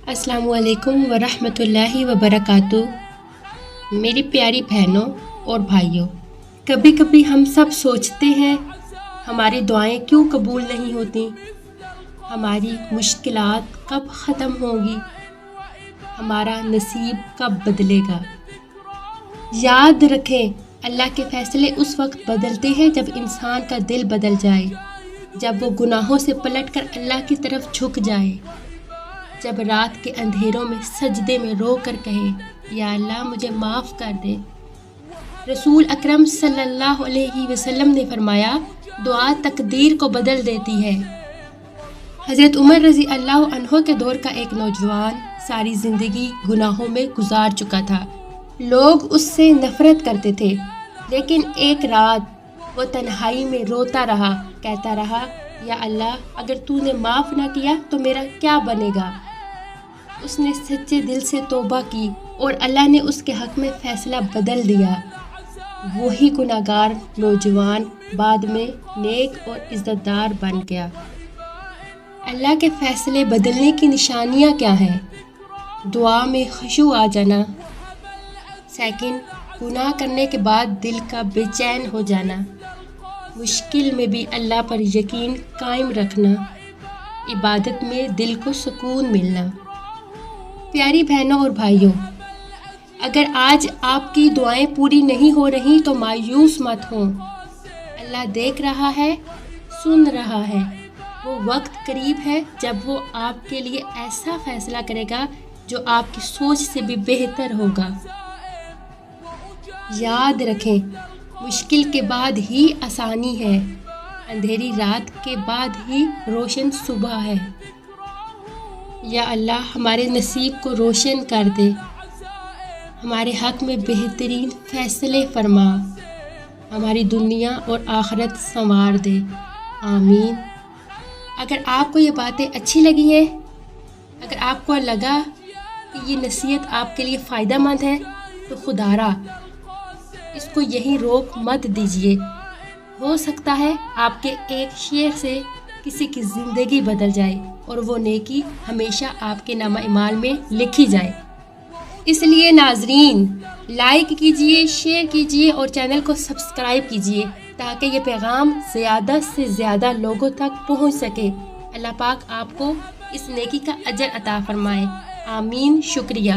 السلام علیکم ورحمۃ اللہ وبرکاتہ۔ میری پیاری بہنوں اور بھائیوں، کبھی کبھی ہم سب سوچتے ہیں ہماری دعائیں کیوں قبول نہیں ہوتی، ہماری مشکلات کب ختم ہوں گی، ہمارا نصیب کب بدلے گا۔ یاد رکھیں، اللہ کے فیصلے اس وقت بدلتے ہیں جب انسان کا دل بدل جائے، جب وہ گناہوں سے پلٹ کر اللہ کی طرف جھک جائے، جب رات کے اندھیروں میں سجدے میں رو کر کہے یا اللہ مجھے معاف کر دے۔ رسول اکرم صلی اللہ علیہ وسلم نے فرمایا، دعا تقدیر کو بدل دیتی ہے۔ حضرت عمر رضی اللہ عنہ کے دور کا ایک نوجوان ساری زندگی گناہوں میں گزار چکا تھا۔ لوگ اس سے نفرت کرتے تھے، لیکن ایک رات وہ تنہائی میں روتا رہا، کہتا رہا، یا اللہ اگر تو نے معاف نہ کیا تو میرا کیا بنے گا۔ اس نے سچے دل سے توبہ کی اور اللہ نے اس کے حق میں فیصلہ بدل دیا۔ وہی گناہگار نوجوان بعد میں نیک اور عزت دار بن گیا۔ اللہ کے فیصلے بدلنے کی نشانیاں کیا ہیں؟ دعا میں خشوع آ جانا۔ سیکنڈ، گناہ کرنے کے بعد دل کا بے چین ہو جانا۔ مشکل میں بھی اللہ پر یقین قائم رکھنا۔ عبادت میں دل کو سکون ملنا۔ پیاری بہنوں اور بھائیوں، اگر آج آپ کی دعائیں پوری نہیں ہو رہی تو مایوس مت ہوں۔ اللہ دیکھ رہا ہے، سن رہا ہے۔ وہ وقت قریب ہے جب وہ آپ کے لیے ایسا فیصلہ کرے گا جو آپ کی سوچ سے بھی بہتر ہوگا۔ یاد رکھیں، مشکل کے بعد ہی آسانی ہے، اندھیری رات کے بعد ہی روشن صبح ہے۔ یا اللہ ہمارے نصیب کو روشن کر دے، ہمارے حق میں بہترین فیصلے فرما، ہماری دنیا اور آخرت سنوار دے، آمین۔ اگر آپ کو یہ باتیں اچھی لگی ہیں، اگر آپ کو لگا کہ یہ نصیحت آپ کے لیے فائدہ مند ہے تو خدارا اس کو یہیں روک مت دیجیے۔ ہو سکتا ہے آپ کے ایک شیئر سے کسی کی زندگی بدل جائے اور وہ نیکی ہمیشہ آپ کے نامہ اعمال میں لکھی جائے۔ اس لیے ناظرین، لائک کیجئے، شیئر کیجئے اور چینل کو سبسکرائب کیجئے تاکہ یہ پیغام زیادہ سے زیادہ لوگوں تک پہنچ سکے۔ اللہ پاک آپ کو اس نیکی کا اجر عطا فرمائے، آمین۔ شکریہ۔